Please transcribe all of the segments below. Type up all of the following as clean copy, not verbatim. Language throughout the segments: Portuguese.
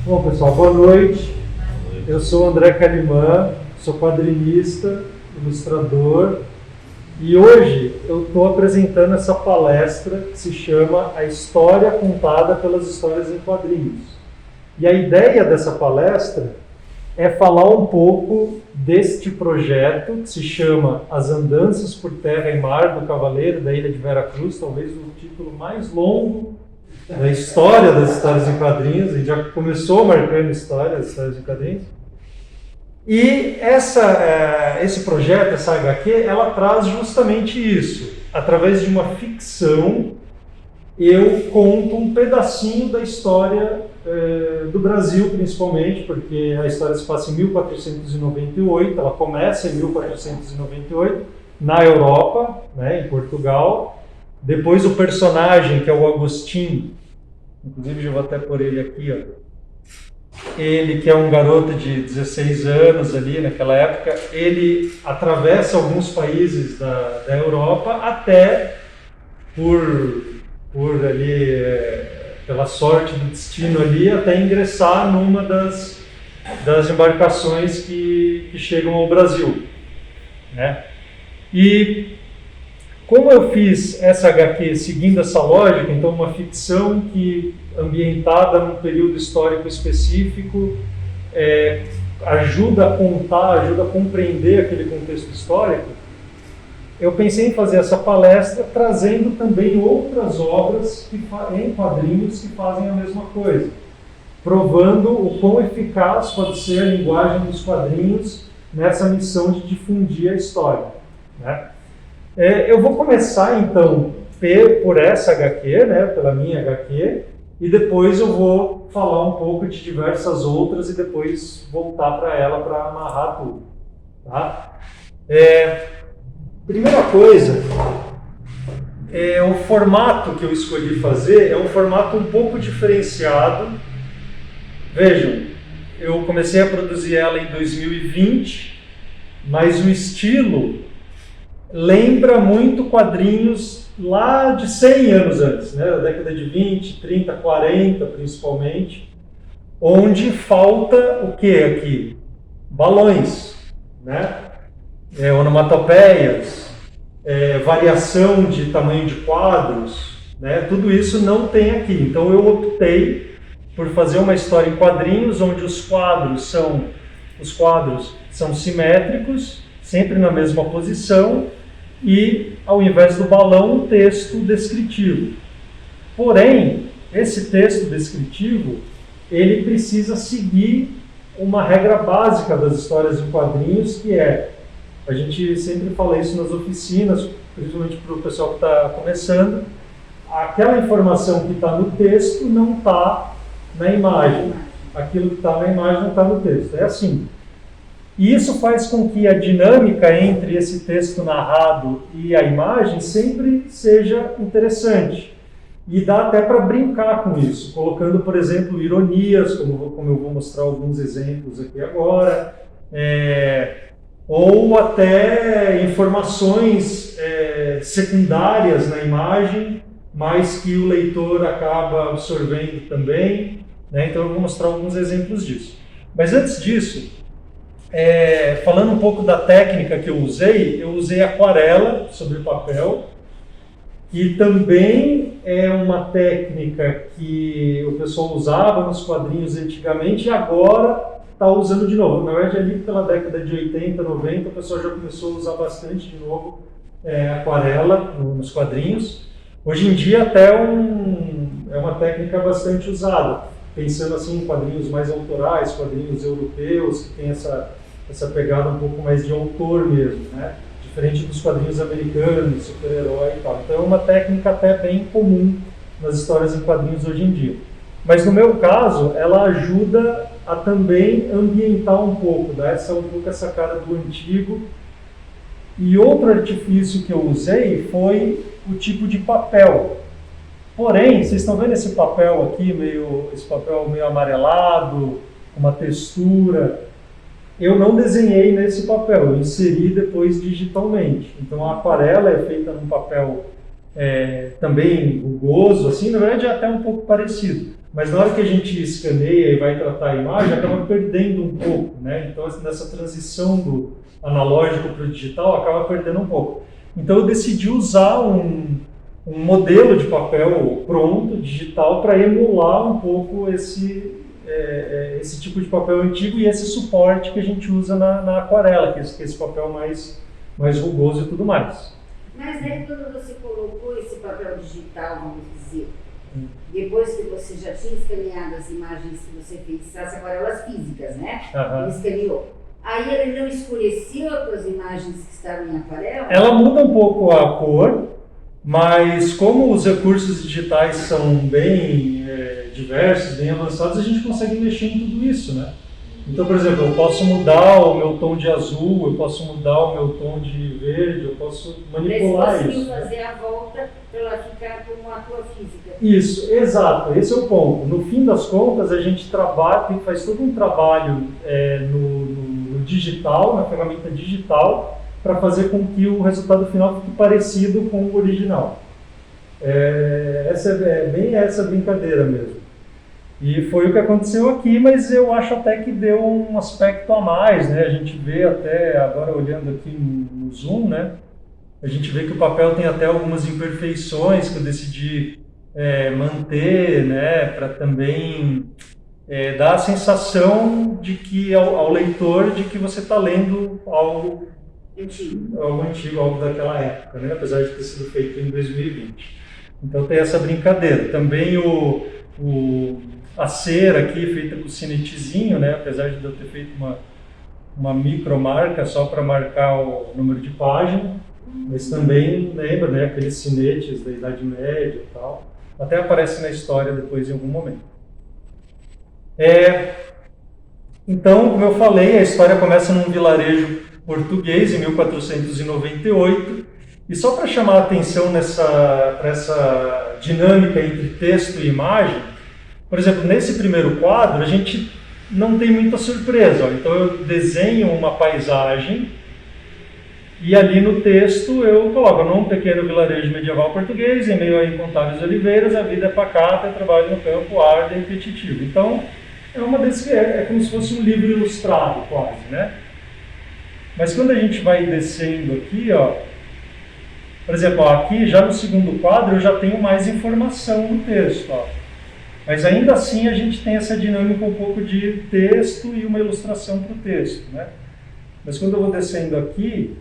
Bom, pessoal, boa noite. Eu sou André Calimã, sou quadrinista, ilustrador e hoje eu estou apresentando essa palestra que se chama A História Contada pelas Histórias em Quadrinhos. E a ideia dessa palestra é falar um pouco deste projeto que se chama As Andanças por Terra e Mar do Cavaleiro da Ilha de Veracruz, talvez o título mais longo da história das histórias em quadrinhos. A gente já começou marcando histórias em quadrinhos. E esse projeto, essa HQ, ela traz justamente isso. Através de uma ficção, eu conto um pedacinho da história do Brasil, principalmente, porque a história se passa em 1498, ela começa em 1498, na Europa, né, em Portugal. Depois o personagem, que é o Agostinho, inclusive eu vou até pôr ele aqui, ó. Ele, que é um garoto de 16 anos ali naquela época, ele atravessa alguns países da Europa até por ali, pela sorte do destino ali, até ingressar numa das embarcações que chegam ao Brasil, né? E como eu fiz essa HQ seguindo essa lógica, então uma ficção que ambientada num período histórico específico, ajuda a contar, ajuda a compreender aquele contexto histórico, eu pensei em fazer essa palestra trazendo também outras obras em quadrinhos que fazem a mesma coisa, provando o quão eficaz pode ser a linguagem dos quadrinhos nessa missão de difundir a história, né? Eu vou começar então por essa HQ, né, pela minha HQ, e depois eu vou falar um pouco de diversas outras e depois voltar para ela para amarrar tudo, tá? Primeira coisa, o formato que eu escolhi fazer é um formato um pouco diferenciado. Vejam, eu comecei a produzir ela em 2020, mas o estilo lembra muito quadrinhos lá de 100 anos antes, né? Da década de 20, 30, 40 principalmente, onde falta o que aqui? Balões, né? Onomatopeias, variação de tamanho de quadros, né? Tudo isso não tem aqui. Então eu optei por fazer uma história em quadrinhos onde os quadros são simétricos, sempre na mesma posição, e ao invés do balão, um texto descritivo. Porém, esse texto descritivo, ele precisa seguir uma regra básica das histórias em quadrinhos, que a gente sempre fala isso nas oficinas, principalmente para o pessoal que está começando, aquela informação que está no texto não está na imagem, aquilo que está na imagem não está no texto, é assim. E isso faz com que a dinâmica entre esse texto narrado e a imagem sempre seja interessante. E dá até para brincar com isso, colocando, por exemplo, ironias, como eu vou mostrar alguns exemplos aqui agora, ou até informações secundárias na imagem, mas que o leitor acaba absorvendo também, né? Então eu vou mostrar alguns exemplos disso. Mas antes disso, falando um pouco da técnica que eu usei aquarela sobre papel, que também é uma técnica que o pessoal usava nos quadrinhos antigamente e agora está usando de novo. Na verdade, ali pela década de 80, 90, o pessoal já começou a usar bastante de novo aquarela nos quadrinhos. Hoje em dia até é uma técnica bastante usada, pensando assim em quadrinhos mais autorais, quadrinhos europeus, que tem essa pegada um pouco mais de autor mesmo, né? Diferente dos quadrinhos americanos, super-herói e tal. Então é uma técnica até bem comum nas histórias em quadrinhos hoje em dia. Mas no meu caso, ela ajuda a também ambientar um pouco, dar um pouco essa cara do antigo. E outro artifício que eu usei foi o tipo de papel. Porém, vocês estão vendo esse papel aqui, esse papel meio amarelado, uma textura. Eu não desenhei nesse papel, eu inseri depois digitalmente. Então a aquarela é feita num papel também rugoso, assim, na verdade é até um pouco parecido. mas na hora que a gente escaneia e vai tratar a imagem, acaba perdendo um pouco, né? Então, nessa transição do analógico para o digital, acaba perdendo um pouco. Então, eu decidi usar um modelo de papel pronto, digital, para emular um pouco esse tipo de papel antigo e esse suporte que a gente usa na aquarela, que é esse papel mais rugoso e tudo mais. Mas aí quando você colocou esse papel digital, vamos dizer, depois que você já tinha escaneado as imagens que você fez, as aquarelas físicas, né? Ele escaneou. Aí ele não escureceu as tuas imagens que estavam em aquarela? Ela muda um pouco a cor, mas como os recursos digitais são bem diversos, bem avançados, a gente consegue mexer em tudo isso, né? Então, por exemplo, eu posso mudar o meu tom de azul, eu posso mudar o meu tom de verde, eu posso manipular isso. Você conseguiu fazer a volta para ela ficar como a cor física. Isso, exato, esse é o ponto. No fim das contas, a gente faz todo um trabalho no digital, na ferramenta digital, para fazer com que o resultado final fique parecido com o original. Essa é bem essa brincadeira mesmo. E foi o que aconteceu aqui, mas eu acho até que deu um aspecto a mais, né? A gente vê até, agora olhando aqui no zoom, né? A gente vê que o papel tem até algumas imperfeições que eu decidi manter, né? Para também dar a sensação de que ao leitor de que você está lendo algo antigo, algo daquela época, né? Apesar de ter sido feito em 2020. Então tem essa brincadeira. Também a cera aqui feita com cinetezinho, né? Apesar de eu ter feito uma micromarca só para marcar o número de página, mas também lembra, né? Aqueles cinetes da Idade Média e tal. Até aparece na história depois em algum momento. Então, como eu falei, a história começa num vilarejo português em 1498. E só para chamar a atenção para essa dinâmica entre texto e imagem, por exemplo, nesse primeiro quadro, a gente não tem muita surpresa. Ó. Então, eu desenho uma paisagem e ali no texto eu coloco num pequeno vilarejo medieval português, em meio a incontáveis oliveiras, a vida é pacata, trabalho no campo, árduo e repetitivo. Então, é como se fosse um livro ilustrado quase, né? Mas quando a gente vai descendo aqui, ó, por exemplo, ó, aqui já no segundo quadro eu já tenho mais informação no texto, ó. Mas ainda assim a gente tem essa dinâmica um pouco de texto e uma ilustração para o texto, né? Mas quando eu vou descendo aqui,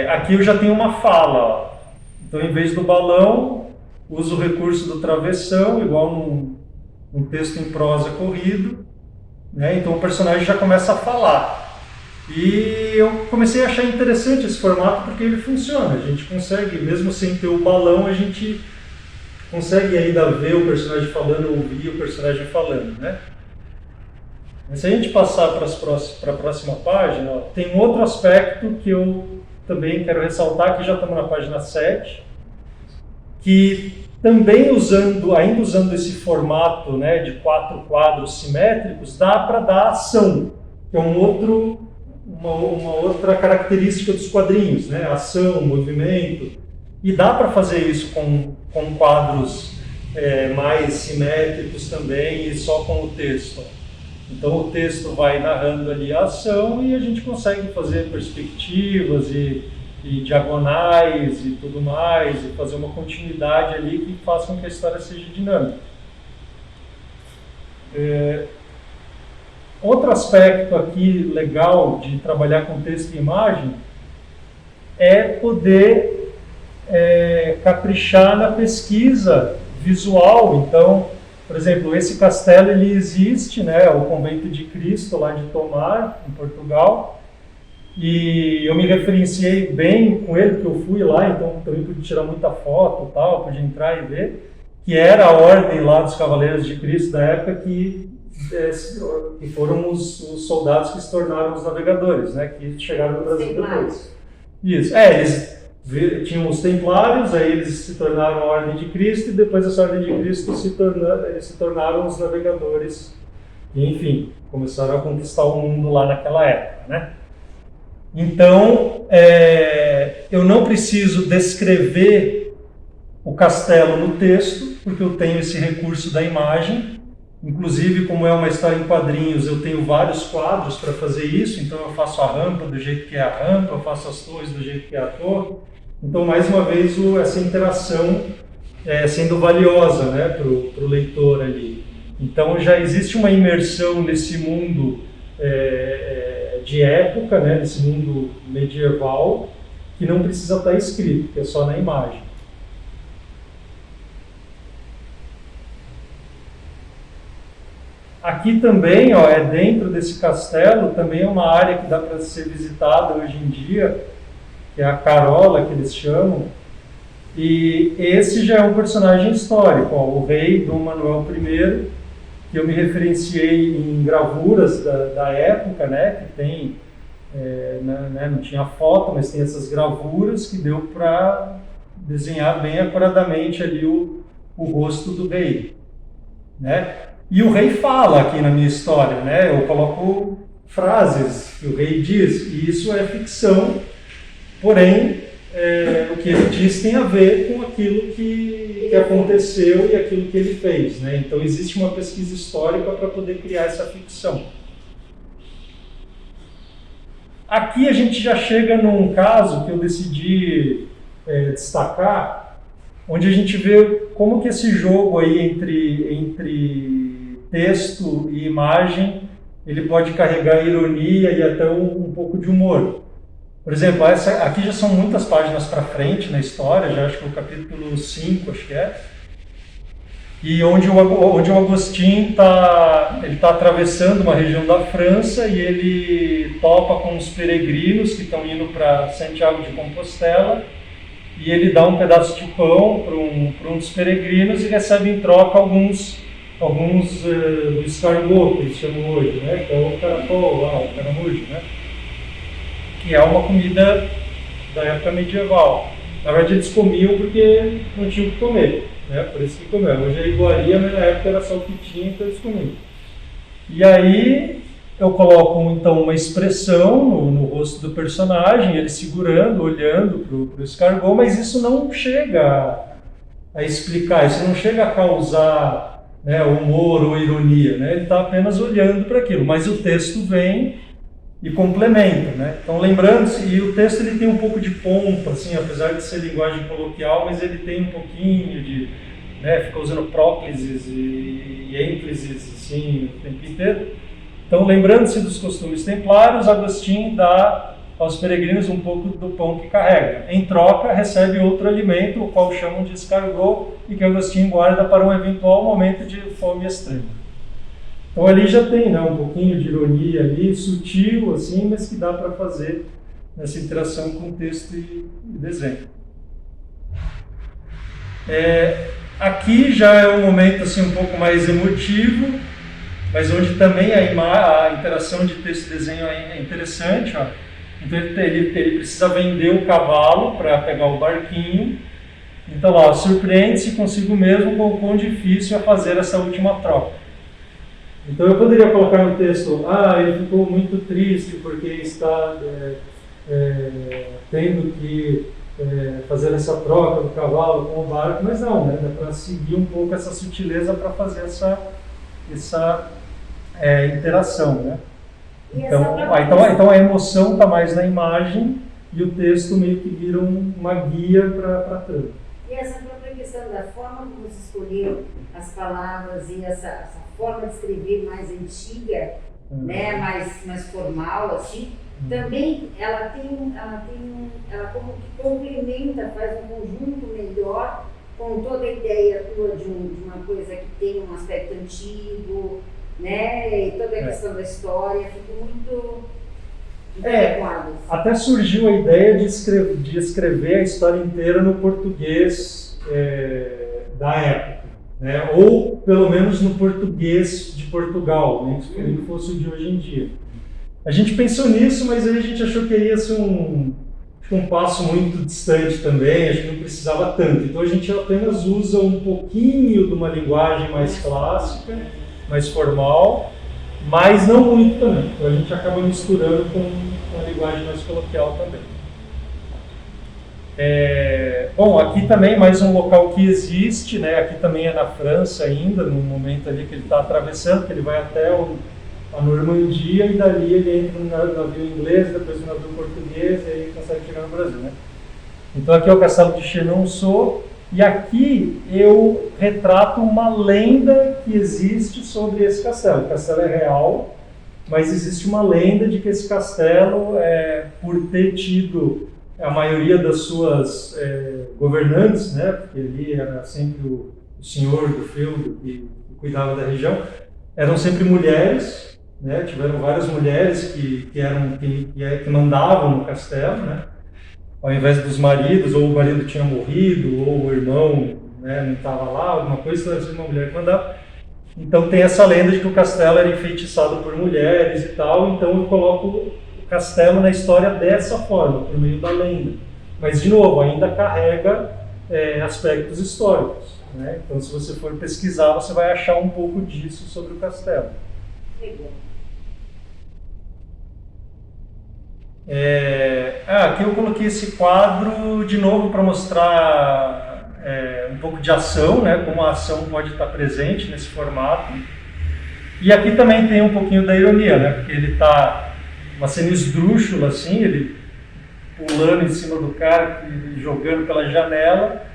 aqui eu já tenho uma fala, ó. Então em vez do balão, uso o recurso do travessão, igual num texto em prosa corrido, né? Então o personagem já começa a falar. E eu comecei a achar interessante esse formato porque ele funciona. A gente consegue, mesmo sem ter o balão, a gente consegue ainda ver o personagem falando, ouvir o personagem falando, né? Mas se a gente passar para a próxima página, ó, tem outro aspecto que eu também quero ressaltar, que já estamos na página 7, que também ainda usando esse formato, né, de 4 quadros simétricos, dá para dar ação, que é uma outra característica dos quadrinhos, né? Ação, movimento. E dá para fazer isso com quadros mais simétricos também e só com o texto. Então o texto vai narrando ali a ação e a gente consegue fazer perspectivas e diagonais e tudo mais, e fazer uma continuidade ali que faça com que a história seja dinâmica. Outro aspecto aqui legal de trabalhar com texto e imagem é poder caprichar na pesquisa visual. Então, por exemplo, esse castelo ele existe, né, o Convento de Cristo lá de Tomar, em Portugal, e eu me referenciei bem com ele, porque eu fui lá, então também pude tirar muita foto e tal, pude entrar e ver, que era a ordem lá dos Cavaleiros de Cristo da época que foram os soldados que se tornaram os navegadores, né, que chegaram no Brasil depois. Isso, eles tinham os templários, aí eles se tornaram a Ordem de Cristo, e depois essa Ordem de Cristo se tornaram os navegadores, e enfim, começaram a conquistar o mundo lá naquela época, né? Então, eu não preciso descrever o castelo no texto, porque eu tenho esse recurso da imagem. Inclusive, como é uma história em quadrinhos, eu tenho vários quadros para fazer isso, então eu faço a rampa do jeito que é a rampa, eu faço as torres do jeito que é a torre. Então, mais uma vez, essa interação sendo valiosa, né, para o leitor ali. Então, já existe uma imersão nesse mundo de época, né, nesse mundo medieval, que não precisa estar escrito, que é só na imagem. Aqui também, dentro desse castelo, também é uma área que dá para ser visitada hoje em dia, que é a Carola, que eles chamam. E esse já é um personagem histórico, o rei Dom Manuel I, que eu me referenciei em gravuras da época, né, que tem, não tinha foto, mas tem essas gravuras que deu para desenhar bem acuradamente ali o rosto do rei, né? E o rei fala aqui na minha história, né? Eu coloco frases que o rei diz, e isso é ficção, porém, o que ele diz tem a ver com aquilo que aconteceu e aquilo que ele fez, né? Então existe uma pesquisa histórica para poder criar essa ficção. Aqui a gente já chega num caso que eu decidi destacar, onde a gente vê como que esse jogo aí entre texto e imagem, ele pode carregar ironia e até um pouco de humor. Por exemplo, aqui já são muitas páginas para frente na história, já acho que é o capítulo 5, acho que é, e onde o Agostinho está atravessando uma região da França e ele topa com os peregrinos que estão indo para Santiago de Compostela, e ele dá um pedaço de pão para um dos peregrinos e recebe em troca alguns do escargot, que eles chamam hoje, né? Que é o caracol lá, o caramujo, né? Que é uma comida da época medieval. Na verdade, eles comiam porque não tinham o que comer, né? Por isso que comiam. Hoje é iguaria, mas na época era só o que tinha, então eles comiam. E aí eu coloco então uma expressão no rosto do personagem, ele segurando, olhando para o escargot, mas isso não chega a explicar, isso não chega a causar, né, humor ou ironia, né? Ele está apenas olhando para aquilo, mas o texto vem e complementa, né? Então, lembrando-se, e o texto ele tem um pouco de pompa, assim, apesar de ser linguagem coloquial, mas ele tem um pouquinho de, né, fica usando próclises e ênclises, assim, o tempo inteiro. Então, lembrando-se dos costumes templários, Agostinho dá aos peregrinos um pouco do pão que carrega. Em troca, recebe outro alimento, o qual chamam de escargot, e que Agostinho guarda para um eventual momento de fome extrema. Então ali já tem, né, um pouquinho de ironia ali, sutil, assim, mas que dá para fazer nessa interação com texto e desenho. Aqui já é um momento assim, um pouco mais emotivo, mas onde também a interação de texto e desenho é interessante. Ó. Então ele precisa vender o cavalo para pegar o barquinho. Então lá, surpreende-se consigo mesmo com o quão difícil é fazer essa última troca. Então eu poderia colocar no texto, ele ficou muito triste porque está tendo que fazer essa troca do cavalo com o barco, mas não, né? Dá para seguir um pouco essa sutileza para fazer essa interação, né? Então a emoção está mais na imagem e o texto meio que vira uma guia para a trama. E essa própria questão da forma como você escolheu as palavras e essa forma de escrever mais antiga, né, mais formal, assim, também ela como que complementa, faz um conjunto melhor com toda a ideia tua de uma coisa que tem um aspecto antigo, né, e toda a questão da história, fica muito adequado. Até surgiu a ideia de escrever a história inteira no português da época, né, ou pelo menos no português de Portugal, né, que fosse o de hoje em dia. A gente pensou nisso, mas aí a gente achou que ia ser um passo muito distante também, acho que não precisava tanto. Então a gente apenas usa um pouquinho de uma linguagem mais clássica, mais formal, mas não muito também. Então a gente acaba misturando com a linguagem mais coloquial também. Bom, aqui também mais um local que existe, né? Aqui também é na França ainda, no momento ali que ele está atravessando, que ele vai até a Normandia e dali ele entra no navio inglês, depois no navio português e aí consegue chegar no Brasil, né? Então aqui é o Castelo de Chenonceau e aqui eu retrato uma lenda que existe sobre esse castelo. O castelo é real, mas existe uma lenda de que esse castelo, por ter tido a maioria das suas governantes, né, porque ele era sempre o senhor do feudo que cuidava da região, eram sempre mulheres, né, tiveram várias mulheres que mandavam no castelo, né, ao invés dos maridos, ou o marido tinha morrido, ou o irmão, né, não estava lá, alguma coisa, então era sempre uma mulher que mandava. Então tem essa lenda de que o castelo era enfeitiçado por mulheres e tal, então eu coloco o castelo na história dessa forma, por meio da lenda. Mas, de novo, ainda carrega aspectos históricos, né? Então, se você for pesquisar, você vai achar um pouco disso sobre o castelo. Aqui eu coloquei esse quadro de novo para mostrar um pouco de ação, né? Como a ação pode estar presente nesse formato. E aqui também tem um pouquinho da ironia, né? Porque ele está uma cena esdrúxula, assim, ele pulando em cima do cara e jogando pela janela,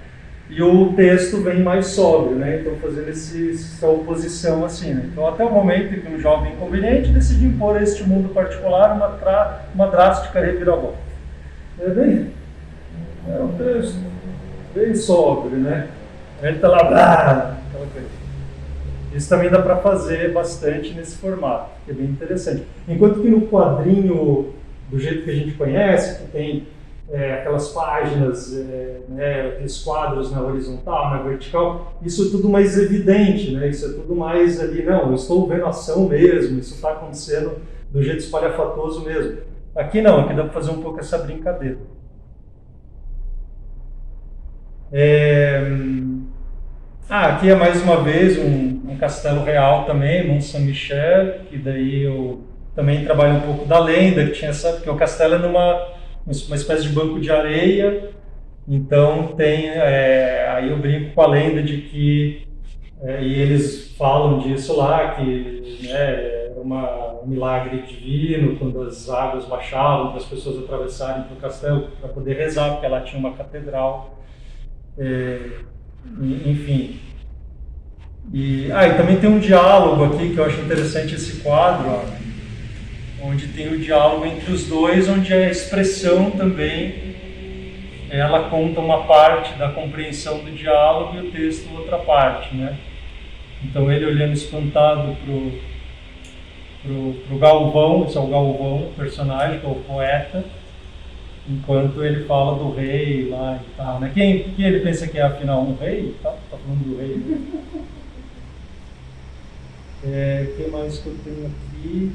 e o texto vem mais sóbrio, né? Então fazendo essa oposição assim, né? Então até o momento em que um jovem inconveniente decide impor a este mundo particular uma drástica reviravolta. É um texto bem sóbrio, né? Ele está lá, aquela coisa. Isso também dá para fazer bastante nesse formato, que é bem interessante. Enquanto que no quadrinho, do jeito que a gente conhece, que tem aquelas páginas, aqueles quadros na horizontal, na vertical, isso é tudo mais evidente, né? Isso é tudo mais ali, não, eu estou vendo ação mesmo, isso está acontecendo do jeito espalhafatoso mesmo. Aqui não, aqui dá para fazer um pouco essa brincadeira. Aqui é mais uma vez um castelo real também, Mont Saint-Michel, que daí eu também trabalho um pouco da lenda, que tinha essa, porque o castelo é uma espécie de banco de areia, então tem, aí eu brinco com a lenda de que, e eles falam disso lá, que era um milagre divino, quando as águas baixavam, para as pessoas atravessarem para o castelo para poder rezar, porque lá tinha uma catedral. Enfim. E também tem um diálogo aqui que eu acho interessante, esse quadro, onde tem o diálogo entre os dois, onde a expressão também ela conta uma parte da compreensão do diálogo e o texto outra parte, né? Então ele olhando espantado pro Galvão, esse é o Galvão, o personagem, que é o poeta, enquanto ele fala do rei lá e tal, né? Quem ele pensa que é, afinal, um rei? Tá falando do rei, né? O que mais que eu tenho aqui?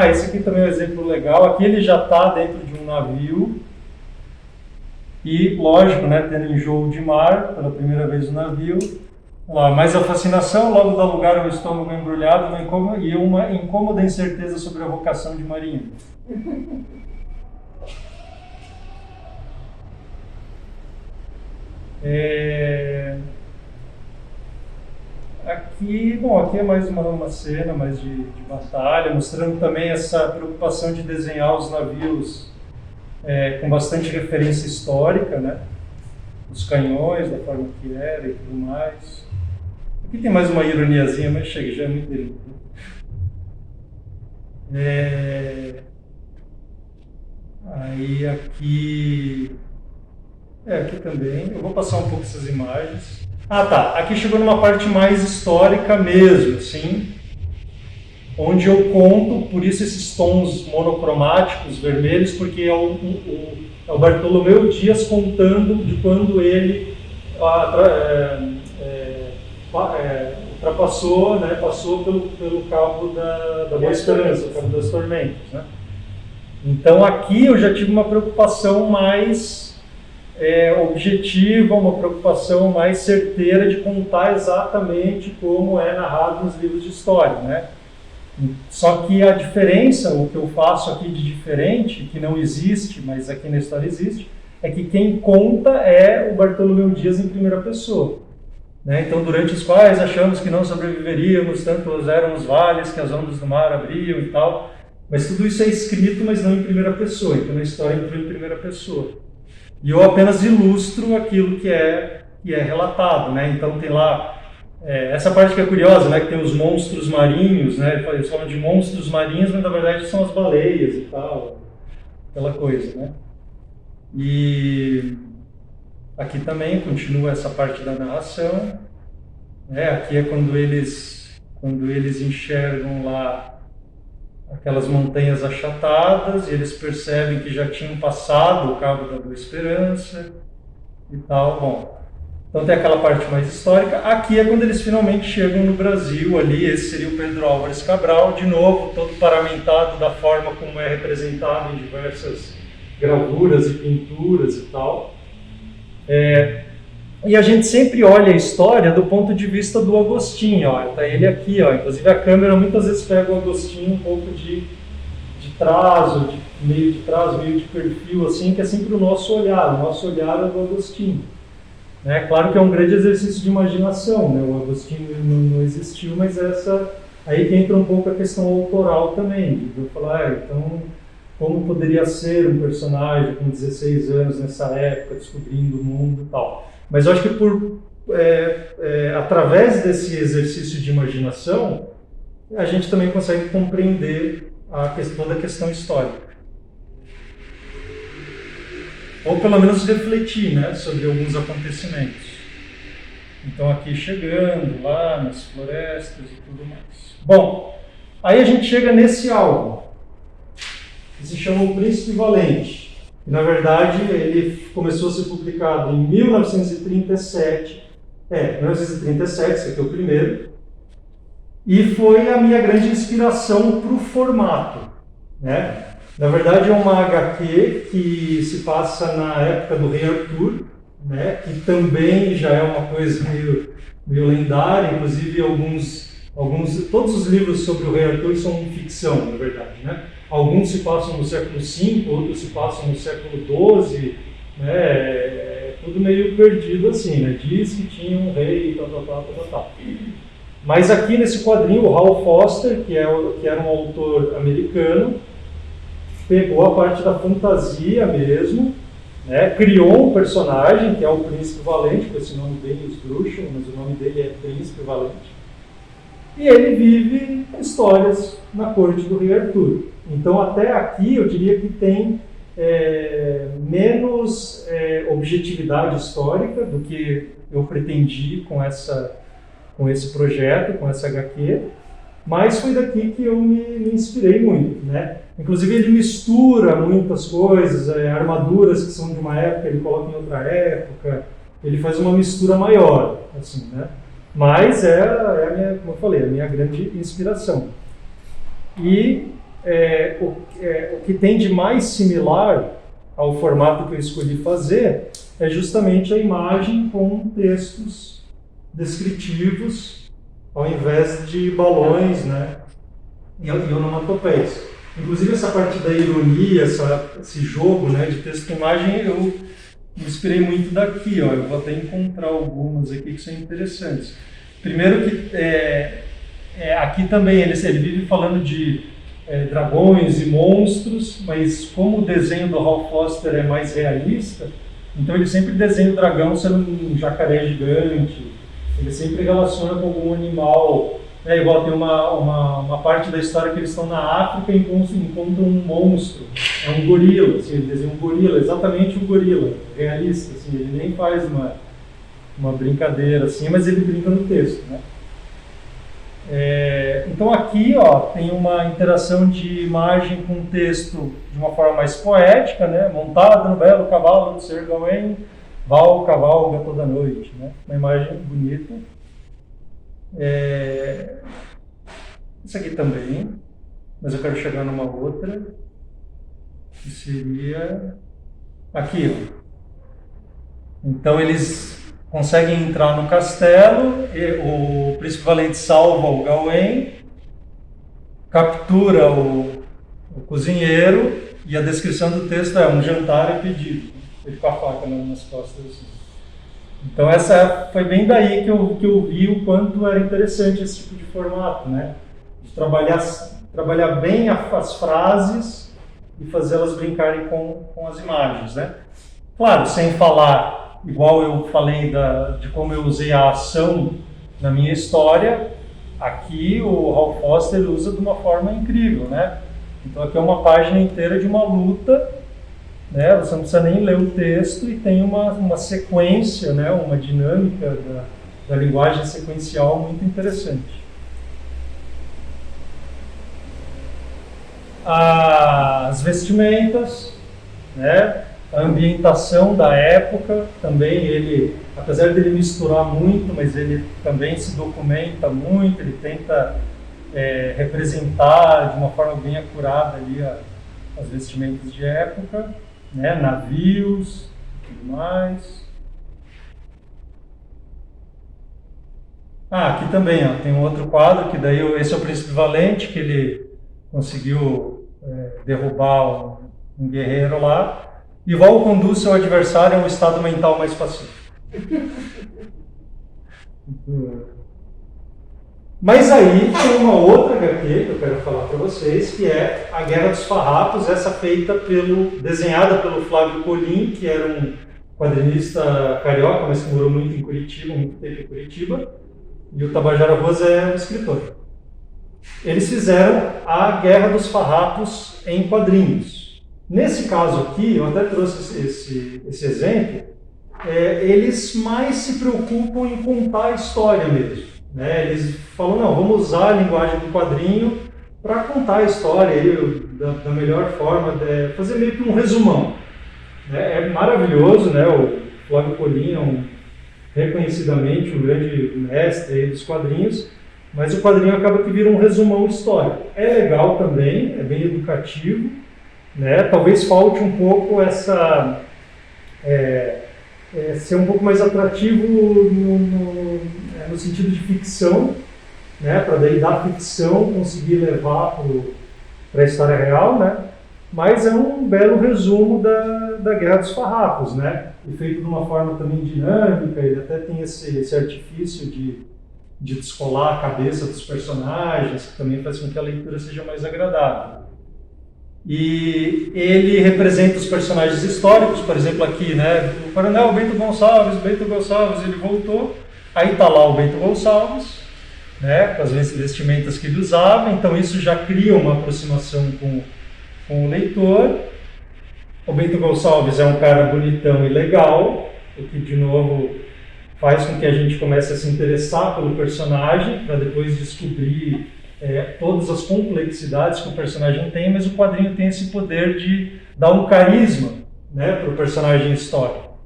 Esse aqui também é um exemplo legal. Aqui ele já está dentro de um navio e, lógico, né, tendo enjoo de mar, pela primeira vez no navio. Mas a fascinação logo dá lugar ao estômago embrulhado e uma incômoda incerteza sobre a vocação de marinheiro. Aqui é mais uma cena mais de batalha, mostrando também essa preocupação de desenhar os navios com bastante referência histórica, né? Os canhões, da forma que era e tudo mais. Aqui tem mais uma ironiazinha, mas chega, já é muito ironia. Aí aqui também, eu vou passar um pouco essas imagens. Aqui chegou numa parte mais histórica mesmo, assim, onde eu conto, por isso esses tons monocromáticos, vermelhos, porque é o Bartolomeu Dias contando de quando ele ultrapassou, né, passou pelo Cabo da Boa Esperança, o Cabo das Tormentas, né? Então aqui eu já tive uma preocupação mais objetiva, uma preocupação mais certeira de contar exatamente como é narrado nos livros de história, né? Só que a diferença, o que eu faço aqui de diferente, que não existe, mas aqui na história existe, é que quem conta é o Bartolomeu Dias em primeira pessoa. Né? Então, durante os quais achamos que não sobreviveríamos, tantos eram os vales que as ondas do mar abriam e tal. Mas tudo isso é escrito, mas não em primeira pessoa. Então, a história entrou em primeira pessoa. E eu apenas ilustro aquilo que é relatado. Né? Então, tem lá essa parte que é curiosa, né? Que tem os monstros marinhos. Né? Eles falam de monstros marinhos, mas na verdade são as baleias e tal. Aquela coisa, né? E aqui também continua essa parte da narração. Aqui é quando eles enxergam lá aquelas montanhas achatadas e eles percebem que já tinham passado o Cabo da Boa Esperança e tal. Bom, então tem aquela parte mais histórica. Aqui é quando eles finalmente chegam no Brasil, ali, esse seria o Pedro Álvares Cabral, de novo, todo paramentado da forma como é representado em diversas gravuras e pinturas e tal. E a gente sempre olha a história do ponto de vista do Agostinho, ó. Tá ele aqui, ó. Inclusive a câmera muitas vezes pega o Agostinho um pouco de traço, meio de perfil, assim, que é sempre o nosso olhar é do Agostinho. Né? Claro que é um grande exercício de imaginação, né? O Agostinho não existiu, mas aí que entra um pouco a questão autoral também, de eu falar, então, como poderia ser um personagem com 16 anos nessa época, descobrindo o mundo e tal. Mas eu acho que através desse exercício de imaginação, a gente também consegue compreender toda a questão histórica. Ou pelo menos refletir, né, sobre alguns acontecimentos. Então aqui chegando lá nas florestas e tudo mais. Bom, aí a gente chega nesse álbum, que se chama O Príncipe Valente. E, na verdade, ele começou a ser publicado em 1937. 1937, esse aqui é o primeiro. E foi a minha grande inspiração para o formato. Né? Na verdade, é uma HQ que se passa na época do Rei Arthur, né? Que também já é uma coisa meio lendária. Inclusive, todos os livros sobre o Rei Arthur são ficção, na verdade, né? Alguns se passam no século V, outros se passam no século XII, né? Tudo meio perdido assim, né? Diz que tinha um rei, tal. Mas aqui nesse quadrinho, o Hal Foster, que era um autor americano, pegou a parte da fantasia mesmo, né? Criou um personagem, que é o Príncipe Valente, com esse nome bem esdrúxulo, mas o nome dele é Príncipe Valente. E ele vive histórias na corte do Rei Arthur. Então, até aqui, eu diria que tem menos objetividade histórica do que eu pretendi com esse projeto, com essa HQ, mas foi daqui que eu me inspirei muito, né? Inclusive, ele mistura muitas coisas, armaduras que são de uma época, ele coloca em outra época, ele faz uma mistura maior, assim, né? Mas como eu falei, a minha grande inspiração. E o que tem de mais similar ao formato que eu escolhi fazer é justamente a imagem com textos descritivos ao invés de balões, né, e onomatopeias. Inclusive essa parte da ironia, esse jogo, né, de texto com imagem, eu me inspirei muito daqui, ó. Eu vou até encontrar algumas aqui que são interessantes. Primeiro que aqui também ele vive falando de dragões e monstros, mas como o desenho do Hal Foster é mais realista, então ele sempre desenha o dragão sendo um jacaré gigante, ele sempre relaciona com algum animal, né? Igual tem uma parte da história que eles estão na África e encontram um monstro, é um gorila, assim, ele desenha um gorila, exatamente um gorila, realista, assim, ele nem faz uma brincadeira assim, mas ele brinca no texto, né? Então aqui, ó, tem uma interação de imagem com texto de uma forma mais poética, né? Montado no belo cavalo de Sir Gawain, cavalga toda noite, né? Uma imagem bonita. Isso aqui também, mas eu quero chegar numa outra, que seria aqui, ó. Então eles conseguem entrar no castelo, e o Príncipe Valente salva o Gawain, captura o cozinheiro, e a descrição do texto é: um jantar é pedido. ele com a faca nas costas assim. Então essa foi bem daí que eu vi o quanto era interessante esse tipo de formato, né? De trabalhar bem as frases e fazê-las brincarem com as imagens, né? Claro, sem falar, igual eu falei de como eu usei a ação na minha história, aqui o Hal Foster usa de uma forma incrível, né? Então aqui é uma página inteira de uma luta, né? Você não precisa nem ler o texto e tem uma sequência, né? Uma dinâmica da linguagem sequencial muito interessante. As vestimentas, né? A ambientação da época, também ele, apesar dele misturar muito, mas ele também se documenta muito, ele tenta representar de uma forma bem acurada ali as vestimentas de época, né? Navios e tudo mais. Aqui também tem um outro quadro, que daí esse é o Príncipe Valente, que ele conseguiu derrubar um guerreiro lá. E Val conduz seu adversário a um estado mental mais pacífico. Mas aí tem uma outra HQ que eu quero falar para vocês, que é A Guerra dos Farrapos, essa desenhada pelo Flávio Colim, que era um quadrinista carioca, mas que morou muito em Curitiba, muito tempo em Curitiba, e o Tabajara Rosa é um escritor. Eles fizeram A Guerra dos Farrapos em quadrinhos. Nesse caso aqui, eu até trouxe esse exemplo, eles mais se preocupam em contar a história mesmo, né? Eles falam, não, vamos usar a linguagem do quadrinho para contar a história aí, da melhor forma, fazer meio que um resumão. É maravilhoso, né? O Flávio Colim é reconhecidamente um grande mestre aí dos quadrinhos, mas o quadrinho acaba que vira um resumão histórico. É legal também, é bem educativo, né? Talvez falte um pouco ser um pouco mais atrativo no sentido de ficção, né? Para daí da ficção conseguir levar para a história real, né? Mas é um belo resumo da Guerra dos Farrapos, né? E feito de uma forma também dinâmica, ele até tem esse artifício de descolar a cabeça dos personagens, que também faz com que a leitura seja mais agradável. E ele representa os personagens históricos, por exemplo aqui, né? O Coronel Bento Gonçalves, ele voltou, aí está lá o Bento Gonçalves, né? Com as vestimentas que ele usava, então isso já cria uma aproximação com o leitor. O Bento Gonçalves é um cara bonitão e legal, o que de novo faz com que a gente comece a se interessar pelo personagem, para depois descobrir todas as complexidades que o personagem tem, mas o quadrinho tem esse poder de dar um carisma, né, para o personagem histórico.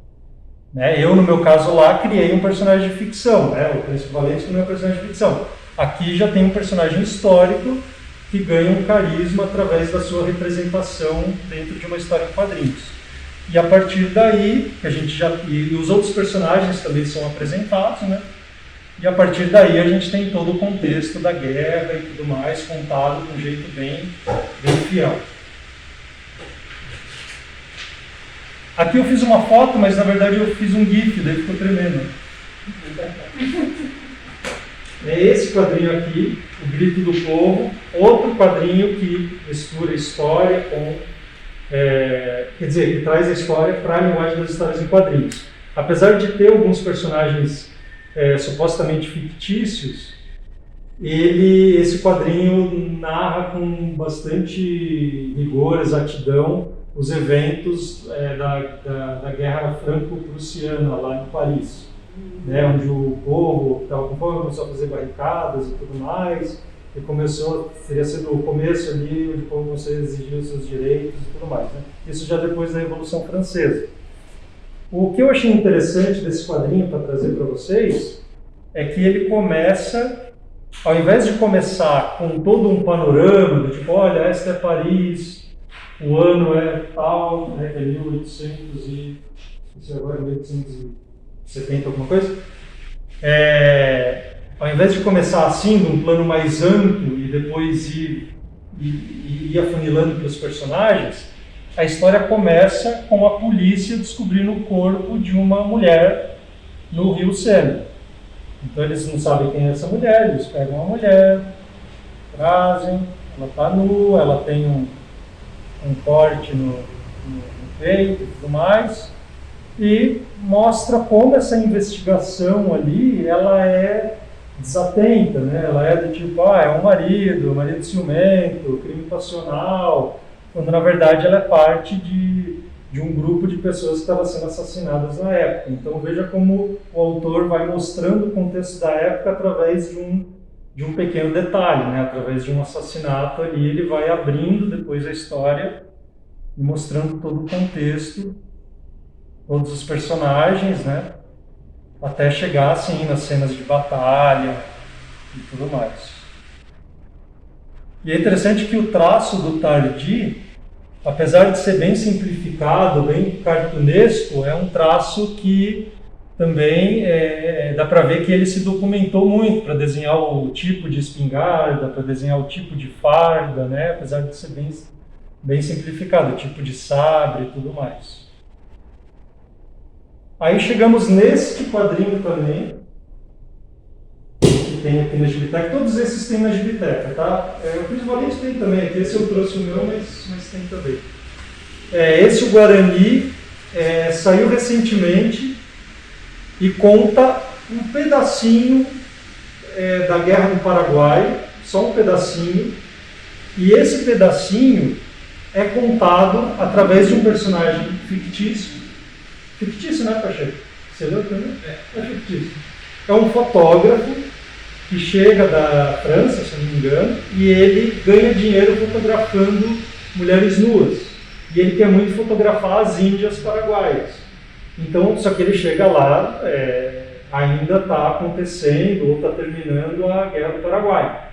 Né? Eu, no meu caso lá, criei um personagem de ficção, né? O Príncipe Valente não é um personagem de ficção. Aqui já tem um personagem histórico que ganha um carisma através da sua representação dentro de uma história em quadrinhos. E a partir daí, e os outros personagens também são apresentados, né? E a partir daí a gente tem todo o contexto da guerra e tudo mais contado de um jeito bem fiel. Aqui eu fiz uma foto, mas na verdade eu fiz um GIF, daí ficou tremendo. É esse quadrinho aqui, O Grito do Povo, outro quadrinho que mistura história com... que traz a história para a linguagem das histórias em quadrinhos. Apesar de ter alguns personagens supostamente fictícios, esse quadrinho narra com bastante rigor, exatidão, os eventos da Guerra Franco-Prussiana lá em Paris, né, onde o povo estava com fome, começou a fazer barricadas e tudo mais, e teria sido o começo ali onde o povo começou a exigir os seus direitos e tudo mais, né? Isso já depois da Revolução Francesa. O que eu achei interessante desse quadrinho para trazer para vocês é que ele começa, ao invés de começar com todo um panorama, do tipo, olha, esta é Paris, o ano é tal, né, é 1800 e... isso agora é 1870, alguma coisa? Ao invés de começar assim, num plano mais amplo e depois ir afunilando para os personagens, a história começa com a polícia descobrindo o corpo de uma mulher no Rio Sena. Então eles não sabem quem é essa mulher, eles pegam a mulher, trazem, ela está nua, ela tem um corte no peito e tudo mais, e mostra como essa investigação ali, ela é desatenta, né? Ela é do tipo, é um marido ciumento, crime passional, quando na verdade ela é parte de um grupo de pessoas que estavam sendo assassinadas na época. Então veja como o autor vai mostrando o contexto da época através de um pequeno detalhe, né? Através de um assassinato ali, ele vai abrindo depois a história e mostrando todo o contexto, todos os personagens, né? Até chegar assim nas cenas de batalha e tudo mais. E é interessante que o traço do Tardi, apesar de ser bem simplificado, bem cartunesco, é um traço que também dá para ver que ele se documentou muito para desenhar o tipo de espingarda, para desenhar o tipo de farda, né? Apesar de ser bem simplificado, o tipo de sabre e tudo mais. Aí chegamos neste quadrinho também, que tem aqui na Gibiteca. Todos esses tem na Gibiteca, tá? O Cris Valente tem também aqui, esse eu trouxe o meu, mas tem também. Esse, o Guarani, saiu recentemente e conta um pedacinho da Guerra no Paraguai, só um pedacinho, e esse pedacinho é contado através de um personagem fictício. Fictício, né, Pacheco? Você leu também? É fictício. É um fotógrafo que chega da França, se não me engano, e ele ganha dinheiro fotografando mulheres nuas. E ele quer muito fotografar as índias paraguaias. Então, só que ele chega lá, ainda está acontecendo ou está terminando a Guerra do Paraguai.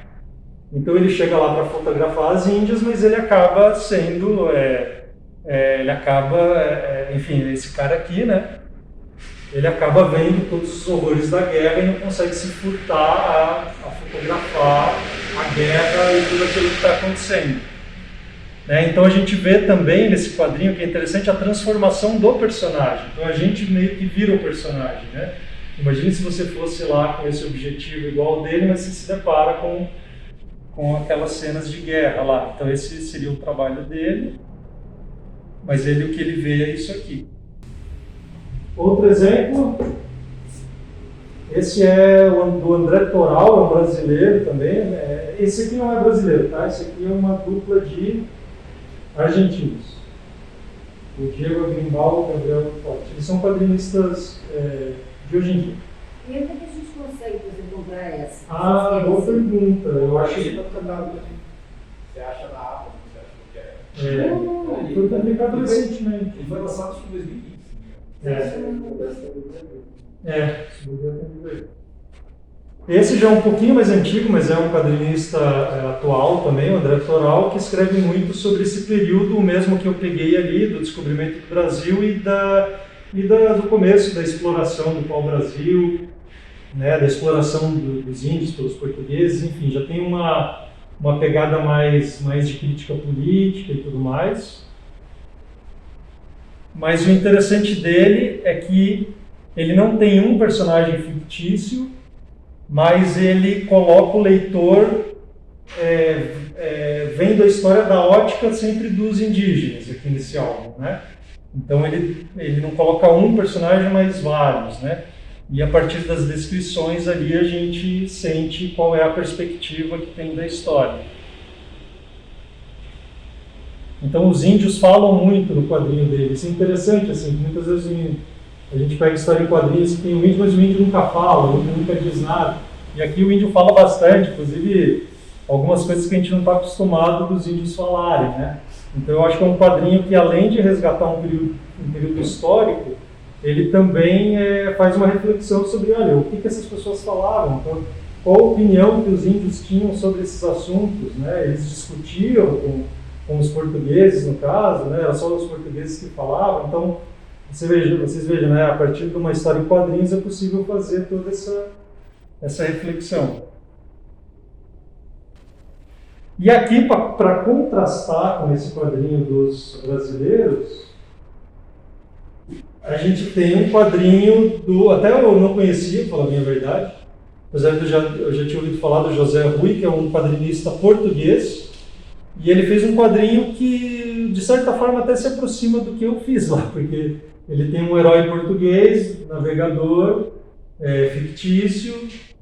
Então ele chega lá para fotografar as índias, mas ele acaba sendo... enfim, esse cara aqui, né? Ele acaba vendo todos os horrores da guerra e não consegue se furtar a fotografar a guerra e tudo aquilo que está acontecendo. Né? Então a gente vê também nesse quadrinho, que é interessante, a transformação do personagem. Então a gente meio que vira o personagem, né? Imagine se você fosse lá com esse objetivo igual ao dele, mas você se depara com aquelas cenas de guerra lá. Então esse seria o trabalho dele. Mas o que ele vê é isso aqui. Outro exemplo, esse é do André Toral, é um brasileiro também. Esse aqui não é brasileiro, tá? Esse aqui é uma dupla de argentinos. O Diego Agrimbal e o Gabriel Forte. Eles são quadrinistas de hoje em dia. E onde é que a gente consegue, por exemplo, comprar essa? Boa pergunta. Eu acho que... Você acha na Apple? Foi publicado recentemente. Ele foi lançado em 2015. Esse já é um pouquinho mais antigo, mas é um quadrinista atual também, o André Toral, que escreve muito sobre esse período mesmo que eu peguei ali, do descobrimento do Brasil do começo da exploração do pau-brasil, né, da exploração dos índios pelos portugueses, enfim, já tem uma pegada mais de crítica política e tudo mais. Mas o interessante dele é que ele não tem um personagem fictício, mas ele coloca o leitor vendo a história da ótica sempre dos indígenas aqui nesse álbum, né? Então ele não coloca um personagem, mas vários, né? E a partir das descrições ali a gente sente qual é a perspectiva que tem da história. Então os índios falam muito no quadrinho dele. Isso é interessante, assim, muitas vezes a gente pega história em quadrinhos que tem o índio, mas o índio nunca fala, o índio nunca diz nada. E aqui o índio fala bastante, inclusive algumas coisas que a gente não está acostumado dos índios falarem, né? Então eu acho que é um quadrinho que, além de resgatar um período histórico, ele também faz uma reflexão sobre, olha, o que essas pessoas falavam, então, qual a opinião que os índios tinham sobre esses assuntos, né? Eles discutiam com os portugueses, no caso, né? Era só os portugueses que falavam, então vocês vejam, né? A partir de uma história em quadrinhos é possível fazer toda essa reflexão. E aqui, para contrastar com esse quadrinho dos brasileiros, a gente tem um quadrinho até eu não conhecia, para falar a minha verdade, apesar de eu já tinha ouvido falar do José Rui, que é um quadrinista português, e ele fez um quadrinho que, de certa forma, até se aproxima do que eu fiz lá, porque ele tem um herói português, navegador, fictício,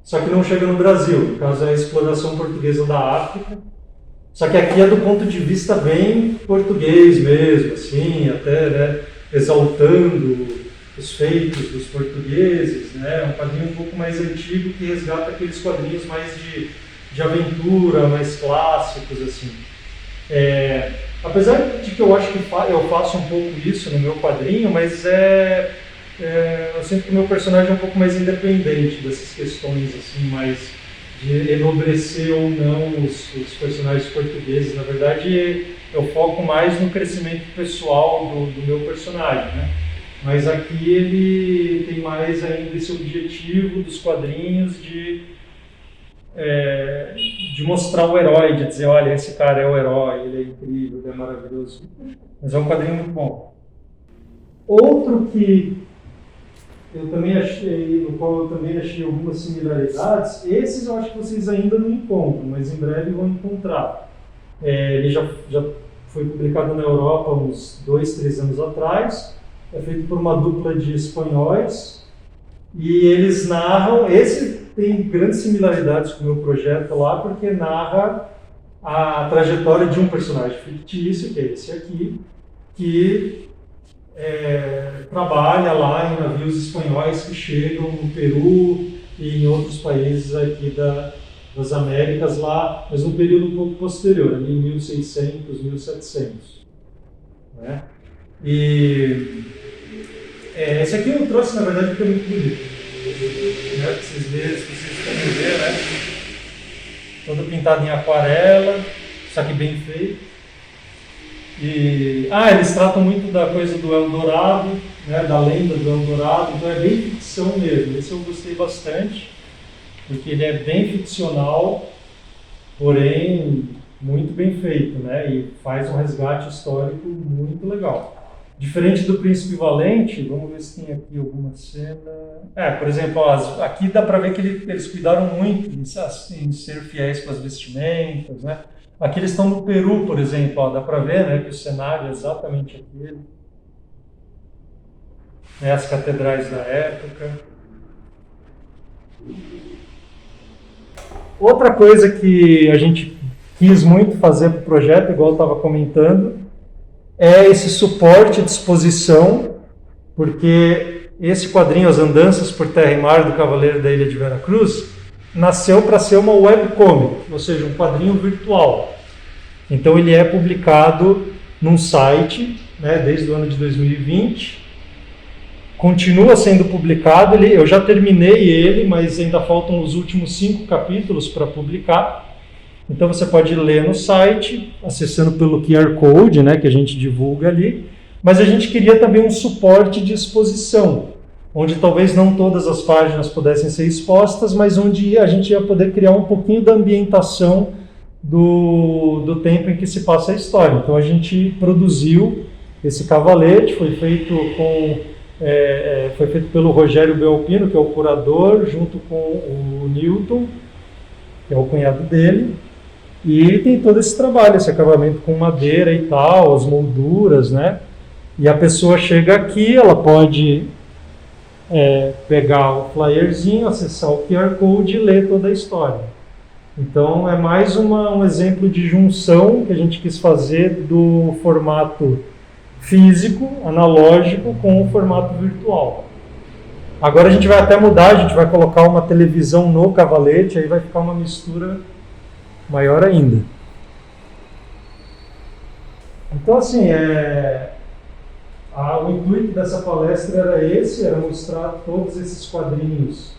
só que não chega no Brasil, no caso é a exploração portuguesa da África. Só que aqui é do ponto de vista bem português mesmo, assim, até, né, exaltando os feitos dos portugueses, né, um quadrinho um pouco mais antigo que resgata aqueles quadrinhos mais de aventura, mais clássicos, assim. Apesar de que eu acho que eu faço um pouco isso no meu quadrinho, mas eu sinto que o meu personagem é um pouco mais independente dessas questões, assim, mais de enobrecer ou não os personagens portugueses. Na verdade, eu foco mais no crescimento pessoal do meu personagem, né? Mas aqui ele tem mais ainda esse objetivo dos quadrinhos de mostrar o herói, de dizer, olha, esse cara é o herói, ele é incrível, ele é maravilhoso. Mas é um quadrinho muito bom. Outro que eu também achei, no qual eu também achei algumas similaridades, esses eu acho que vocês ainda não encontram, mas em breve vão encontrar. Ele já foi publicado na Europa uns 2, 3 anos atrás, é feito por uma dupla de espanhóis, e eles narram, esse tem grandes similaridades com o meu projeto lá, porque narra a trajetória de um personagem fictício, que é esse aqui, que trabalha lá em navios espanhóis que chegam no Peru e em outros países aqui das Américas lá, mas num período um pouco posterior, ali em 1600, 1700. Né? E esse aqui eu trouxe, na verdade, porque é muito bonito. Né? Pra vocês verem, se vocês podem ver, né? Todo pintado em aquarela, só que bem feito. Eles tratam muito da coisa do Eldorado, né, da lenda do Eldorado, então é bem ficção mesmo. Esse eu gostei bastante, porque ele é bem ficcional, porém muito bem feito, né, e faz um resgate histórico muito legal. Diferente do Príncipe Valente, vamos ver se tem aqui alguma cena. Por exemplo, aqui dá para ver que eles cuidaram muito em ser fiéis com as vestimentas, né? Aqui eles estão no Peru, por exemplo, dá para ver, né, que o cenário é exatamente aquele. As catedrais da época. Outra coisa que a gente quis muito fazer para o projeto, igual eu estava comentando, é esse suporte de exposição, porque esse quadrinho, As Andanças por Terra e Mar do Cavaleiro da Ilha de Veracruz, nasceu para ser uma webcomic, ou seja, um quadrinho virtual. Então ele é publicado num site, né, desde o ano de 2020, continua sendo publicado, eu já terminei ele, mas ainda faltam os últimos 5 capítulos para publicar. Então você pode ler no site, acessando pelo QR Code, né, que a gente divulga ali, mas a gente queria também um suporte de exposição, onde talvez não todas as páginas pudessem ser expostas, mas onde a gente ia poder criar um pouquinho da ambientação do tempo em que se passa a história. Então a gente produziu esse cavalete, foi feito pelo Rogério Belpino, que é o curador, junto com o Newton, que é o cunhado dele, e tem todo esse trabalho, esse acabamento com madeira e tal, as molduras, né? E a pessoa chega aqui, ela pode pegar o flyerzinho, acessar o QR Code e ler toda a história. Então é mais um exemplo de junção que a gente quis fazer do formato físico, analógico, com o formato virtual. Agora a gente vai até mudar, a gente vai colocar uma televisão no cavalete, aí vai ficar uma mistura maior ainda. Então assim, o intuito dessa palestra era mostrar todos esses quadrinhos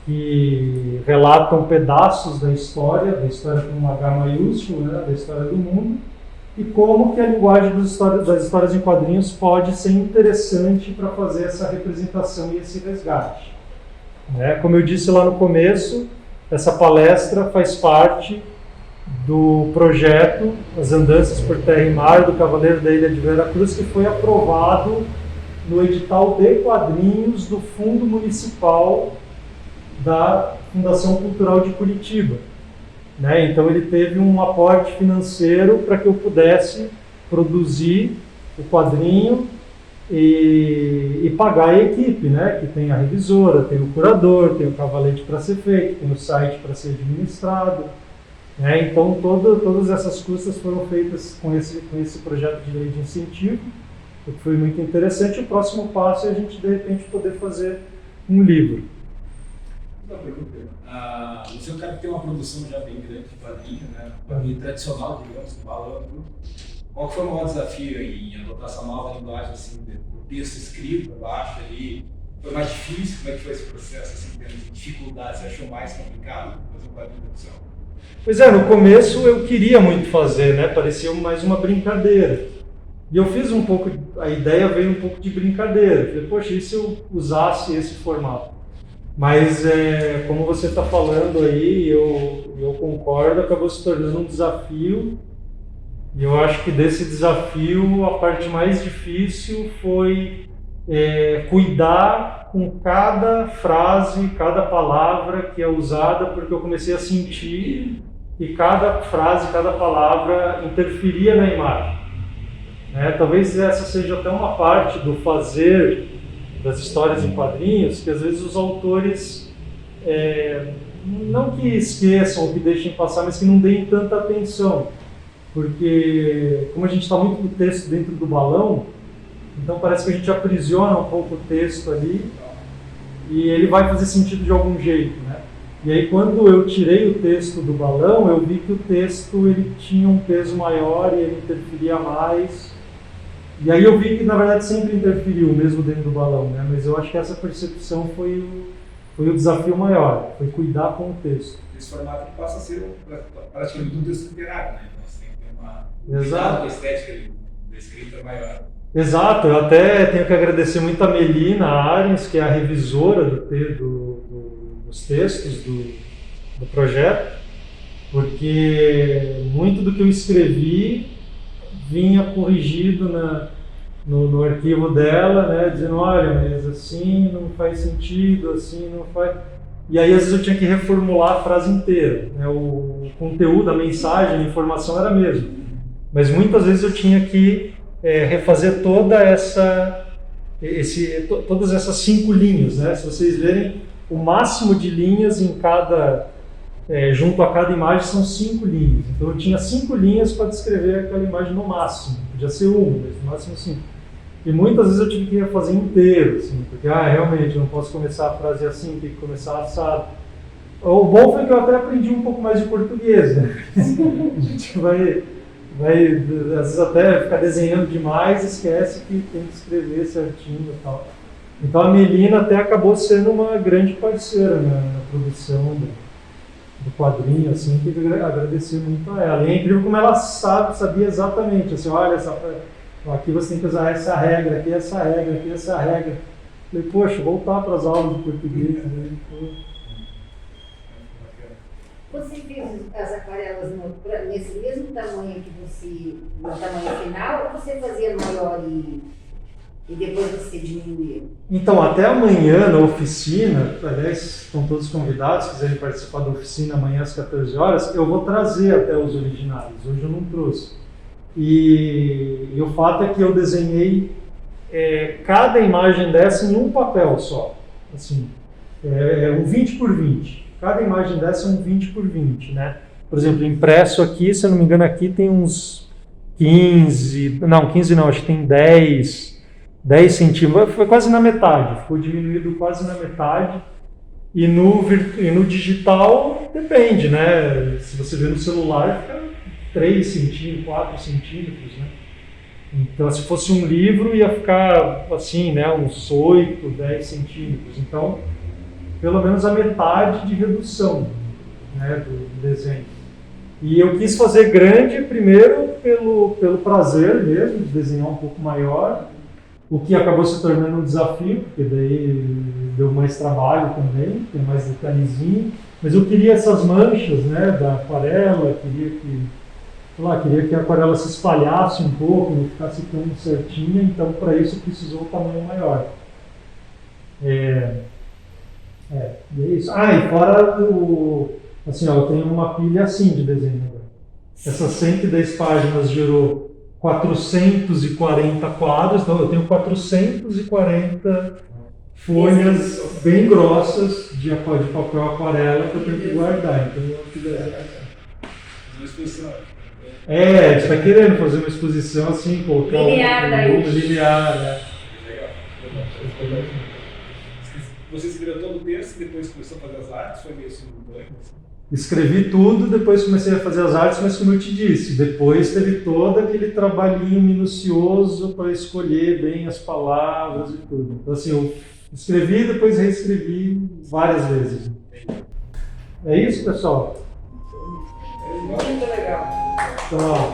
que relatam pedaços da história com um H maiúsculo, né, da história do mundo, e como que a linguagem das histórias em quadrinhos pode ser interessante para fazer essa representação e esse resgate. Como eu disse lá no começo, essa palestra faz parte do projeto As Andanças por Terra e Mar do Cavaleiro da Ilha de Veracruz, que foi aprovado no edital de quadrinhos do Fundo Municipal da Fundação Cultural de Curitiba. Né? Então ele teve um aporte financeiro para que eu pudesse produzir o quadrinho e pagar a equipe, né? Que tem a revisora, tem o curador, tem o cavalete para ser feito, tem o site para ser administrado. Né? Então todas essas custas foram feitas com esse projeto de lei de incentivo, o que foi muito interessante. O próximo passo é a gente, de repente, poder fazer um livro. Uma pergunta. Você é um cara que tem uma produção já bem grande de quadrinho, né? Quadrinho tradicional, digamos, do balão. Qual foi o maior desafio em adotar essa nova linguagem, assim, do texto escrito abaixo ali? Foi mais difícil? Como é que foi esse processo, assim, em termos de dificuldade? Você achou mais complicado fazer um quadrinho de produção? Pois é, no começo eu queria muito fazer, né? Parecia mais uma brincadeira. E eu fiz um pouco, a ideia veio um pouco de brincadeira. Eu falei, poxa, e se eu usasse esse formato? Mas, como você está falando aí, eu concordo, acabou se tornando um desafio. E eu acho que desse desafio, a parte mais difícil foi cuidar com cada frase, cada palavra que é usada, porque eu comecei a sentir que cada frase, cada palavra interferia na imagem. Talvez essa seja até uma parte do fazer das histórias em quadrinhos, que às vezes os autores não que esqueçam ou que deixem passar, mas que não deem tanta atenção. Porque como a gente está muito no texto dentro do balão, então parece que a gente aprisiona um pouco o texto ali e ele vai fazer sentido de algum jeito, né? E aí quando eu tirei o texto do balão, eu vi que o texto ele tinha um peso maior e ele interferia mais. E aí eu vi que, na verdade, sempre interferiu, mesmo dentro do balão, né? Mas eu acho que essa percepção foi o desafio maior, foi cuidar com o texto. Esse formato passa a ser praticamente um texto literário, né? Então você tem que ter uma Exato. A estética da escrita maior. Exato, eu até tenho que agradecer muito a Melina Arens, que é a revisora dos textos do projeto, porque muito do que eu escrevi vinha corrigido no arquivo dela, né, dizendo, olha, mas assim não faz sentido, assim não faz... E aí às vezes eu tinha que reformular a frase inteira, né, o conteúdo, a mensagem, a informação era a mesma, mas muitas vezes eu tinha que refazer todas essas 5 linhas, né, se vocês verem, o máximo de linhas em junto a cada imagem são 5 linhas. Então eu tinha 5 linhas para descrever aquela imagem no máximo. Podia ser 1, mas no máximo 5. E muitas vezes eu tive que refazer inteiro, assim, porque realmente eu não posso começar a frase assim, tem que começar assado. O bom foi que eu até aprendi um pouco mais de português, né? A gente vai às vezes até ficar desenhando demais, esquece que tem que escrever certinho e tal. Então a Melina até acabou sendo uma grande parceira na produção do quadrinho, assim, que eu agradecer muito a ela. E é incrível como ela sabia exatamente, assim, olha, aqui você tem que usar essa regra, aqui essa regra, aqui essa regra. Eu falei, poxa, voltar para as aulas de português. Né? Você fez as aquarelas nesse mesmo tamanho no tamanho final, ou você fazia maior e depois você diminuía? Então, até amanhã na oficina, aliás, estão todos convidados, se quiserem participar da oficina amanhã às 14 horas, eu vou trazer até os originais, hoje eu não trouxe. E o fato é que eu desenhei cada imagem dessa em um papel só, assim, um 20 por 20. Cada imagem dessa é um 20 por 20, né? Por exemplo, impresso aqui, se eu não me engano, aqui tem uns 15 não, acho que tem 10 centímetros, foi quase na metade, ficou diminuído quase na metade. E no digital, depende, né? Se você vê no celular, fica 3 centímetros, 4 centímetros, né? Então, se fosse um livro, ia ficar assim, né? Uns 8, 10 centímetros. Então, pelo menos a metade de redução, né, do desenho. E eu quis fazer grande primeiro pelo prazer mesmo, de desenhar um pouco maior, o que acabou se tornando um desafio, porque daí deu mais trabalho também, tem mais detalhezinho, mas eu queria essas manchas, né, da aquarela, queria que a aquarela se espalhasse um pouco, não ficasse tão certinha, então para isso precisou um tamanho maior. E é isso. E fora assim, eu tenho uma pilha assim de desenho agora. Essas 110 páginas gerou 440 quadros, então eu tenho 440 folhas bem grossas de papel aquarela que eu tenho que guardar. Então eu fiz uma exposição. a gente está querendo fazer uma exposição assim, colocar linear, né? Legal. Você escreveu todo o texto e depois começou a fazer as artes? Foi meio simultâneo? Escrevi tudo, depois comecei a fazer as artes, mas como eu te disse, depois teve todo aquele trabalhinho minucioso para escolher bem as palavras e tudo. Então assim, eu escrevi e depois reescrevi várias vezes. É isso, pessoal? Muito legal. Então, ó,